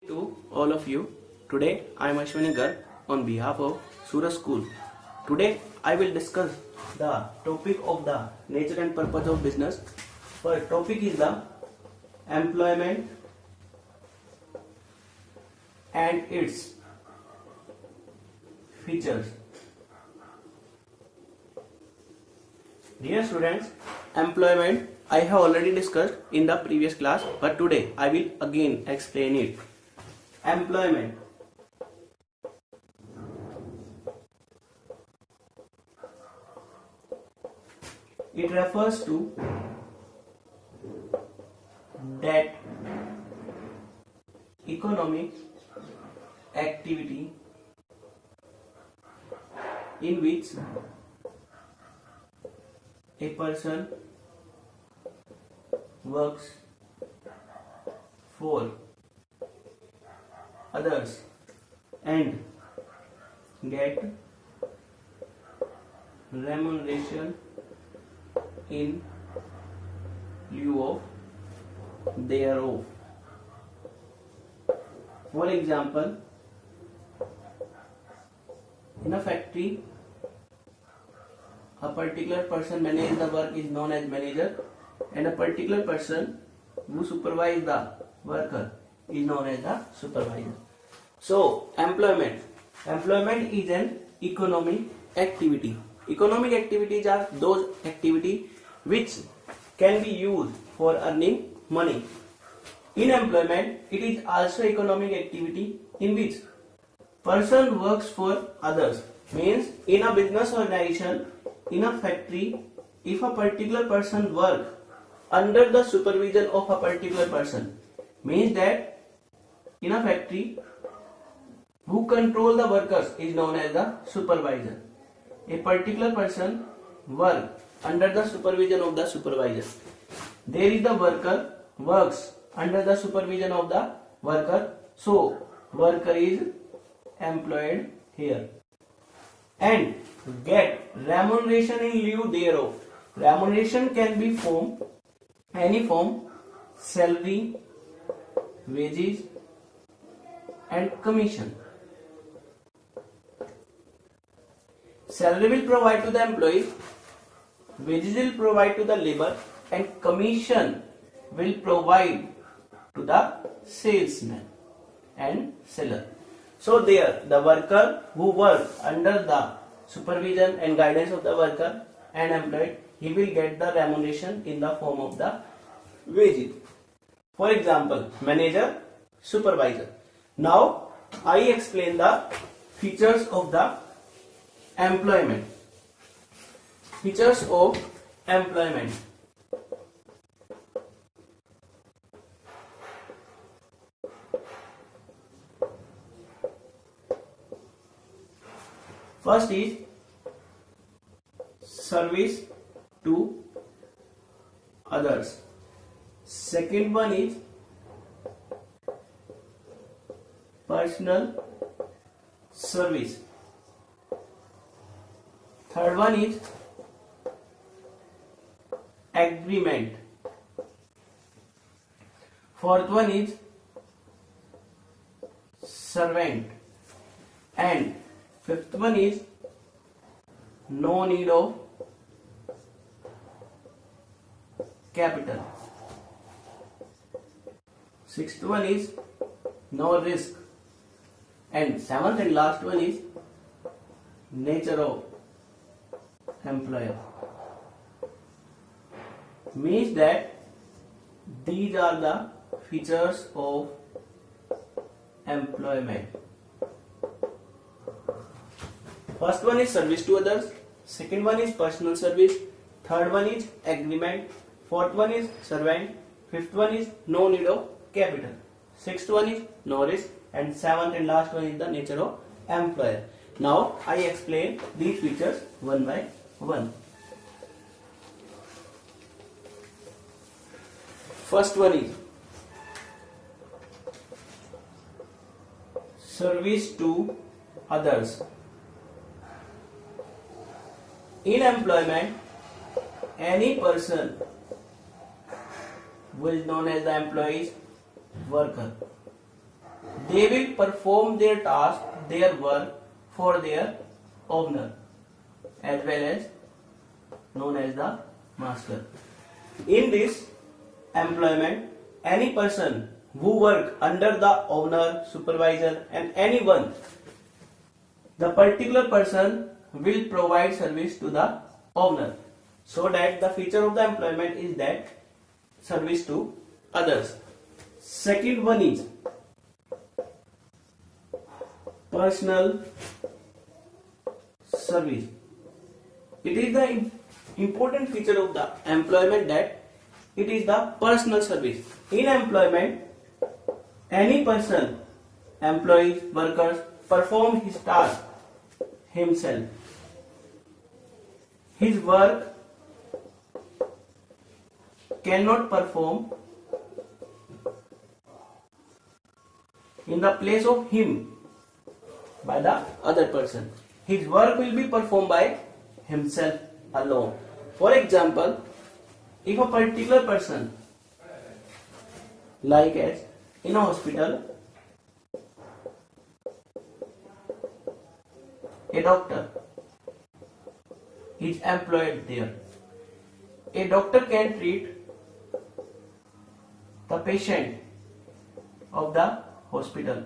To all of you. Today I am Ashwini Garg on behalf of Suraj School. Today I will discuss the topic of the nature and purpose of business. First topic is the employment and its features. Dear students, employment I have already discussed in the previous class, but today I will again explain it. Employment. It refers to that economic activity in which a person works for others and get remuneration in lieu of thereof. For example, in a factory, a particular person manages the work is known as manager, and a particular person who supervises the worker is known as the supervisor. So, employment is an economic activity. Economic activities are those activities which can be used for earning money. In employment, it is also economic activity in which person works for others. Means in a business organization, in a factory, if a particular person works under the supervision of a particular person, means that in a factory, who control the workers is known as the supervisor. A particular person works under the supervision of the supervisor. There is the worker works under the supervision of the worker. So worker is employed here and get remuneration in lieu thereof. Remuneration can be any form, salary, wages and commission. Salary will provide to the employee, wages will provide to the labor, and commission will provide to the salesman and seller. So there, the worker who works under the supervision and guidance of the worker and employed, he will get the remuneration in the form of the wages. For example, manager, supervisor. Now I explain the features of the employment. Features of employment. First is service to others. Second one is personal service. Third one is agreement. Fourth one is servant. And fifth one is no need of capital. Sixth one is no risk. And seventh and last one is nature of employer. Means that these are the features of employment. First one is service to others, second one is personal service, third one is agreement, fourth one is servant, fifth one is no need of capital, sixth one is no risk, and seventh and last one is the nature of employer. Now I explain these features one by one. First one is service to others. In employment, any person who is known as the employee's worker they will perform their task, their work for their owner as well as known as the master. In this employment, any person who work under the owner, supervisor and anyone, the particular person will provide service to the owner. So that the feature of the employment is that service to others. Second one is personal service. It is the important feature of the employment that it is the personal service. In employment, any person, employees, workers, perform his task himself. His work cannot perform in the place of him by the other person. His work will be performed by himself alone. For example, if a particular person, like as in a hospital, a doctor is employed there. A doctor can treat the patient of the hospital.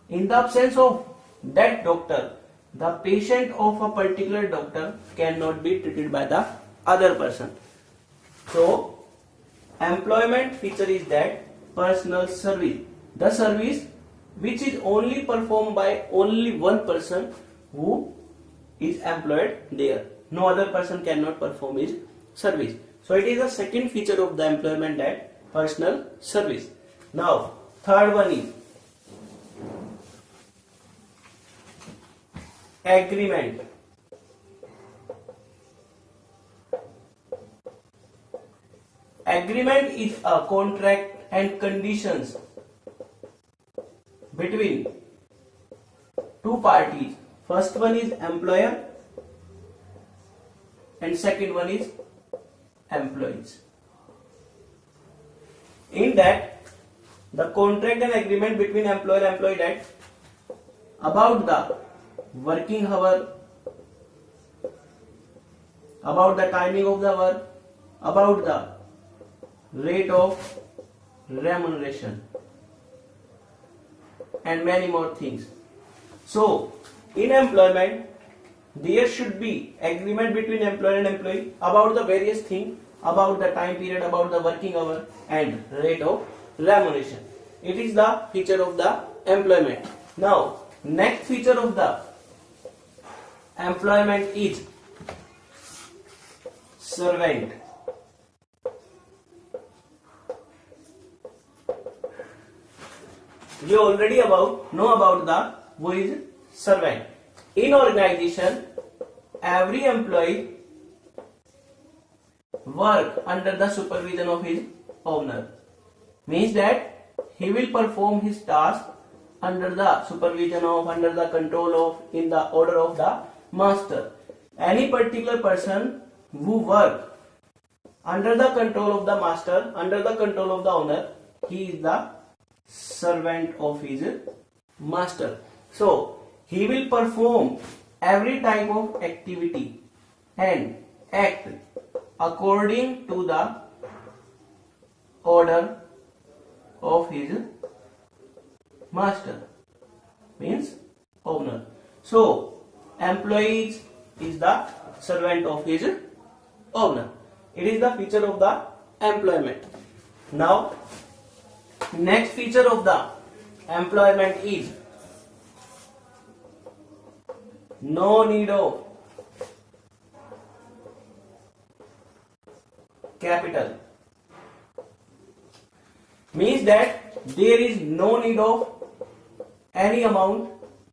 In the absence of that doctor, the patient of a particular doctor cannot be treated by the other person. So, employment feature is that personal service. The service which is only performed by only one person who is employed there. No other person cannot perform his service. So, it is the second feature of the employment, that personal service. Now, third one is agreement. Agreement is a contract and conditions between two parties. First one is employer and second one is employees. In that, the contract and agreement between employer and employee, that about the working hour, about the timing of the work, about the rate of remuneration and many more things. So, in employment, there should be agreement between employer and employee about the various things, about the time period, about the working hour and rate of remuneration. It is the feature of the employment. Now, next feature of the employment is servant. You already know about the who is servant. In organization, every employee work under the supervision of his owner. Means that he will perform his task under the supervision of, under the control of, in the order of the master. Any particular person who work under the control of the master, under the control of the owner, he is the servant of his master. So, he will perform every type of activity and act according to the order of his master, means owner. So, employee is the servant of his owner. It is the feature of the employment. Now, next feature of the employment is no need of capital. Means that there is no need of any amount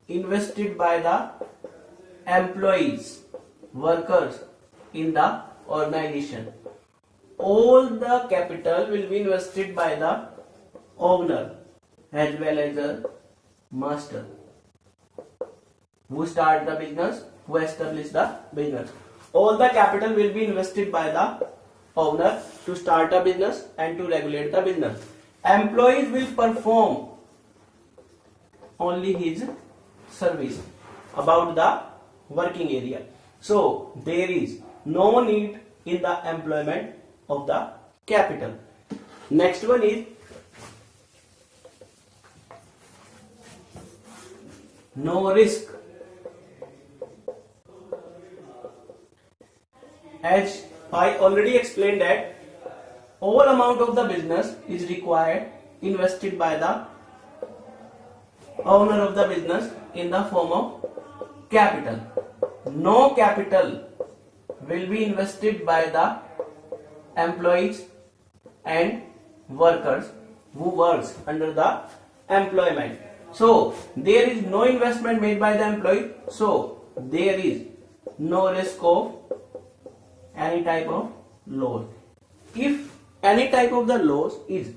invested by the employees, workers in the organization. All the capital will be invested by the owner as well as the master who start the business, who establish the business. All the capital will be invested by the owner to start a business and to regulate the business. Employees will perform only his service about the working area. So there is no need in the employment of the capital. Next one is no risk. As I already explained that all amount of the business is required invested by the owner of the business in the form of capital. No capital will be invested by the employees and workers who works under the employment. So there is no investment made by the employee, so there is no risk of any type of loss. If any type of the loss is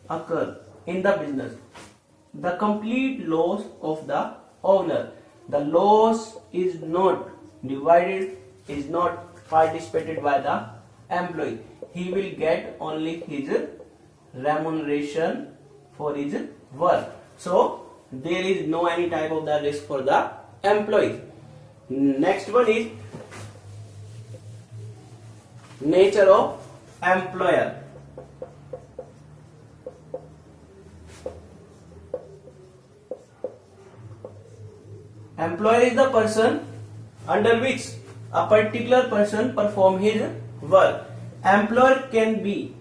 occur in the business, the complete loss of the owner, the loss is not divided, is not participated by the employee. He will get only his remuneration for his work. So there is no any type of the risk for the employee. Next one is nature of employer. Employer is the person under which a particular person perform his work. Employer can be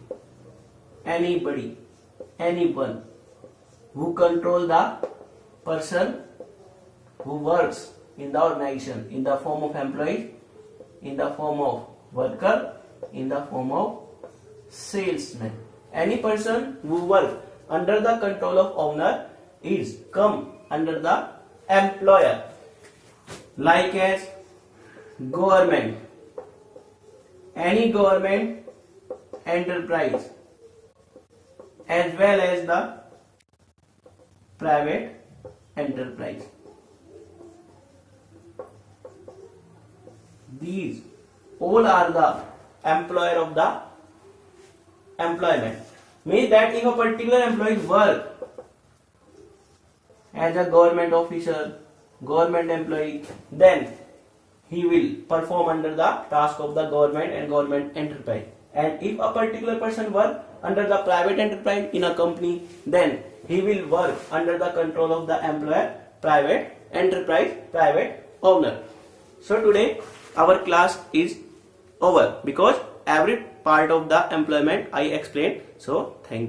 anybody, anyone who control the person who works in the organization in the form of employee, in the form of worker, in the form of salesman. Any person who work under the control of owner is come under the employer. Like as government, any government enterprise, as well as the private enterprise. These all are the employer of the employment. Means that if a particular employee work as a government officer, government employee, then he will perform under the task of the government and government enterprise. And if a particular person work under the private enterprise in a company, then he will work under the control of the employer, private enterprise, private owner. So today our class is over because every part of the employment I explained. So thank you.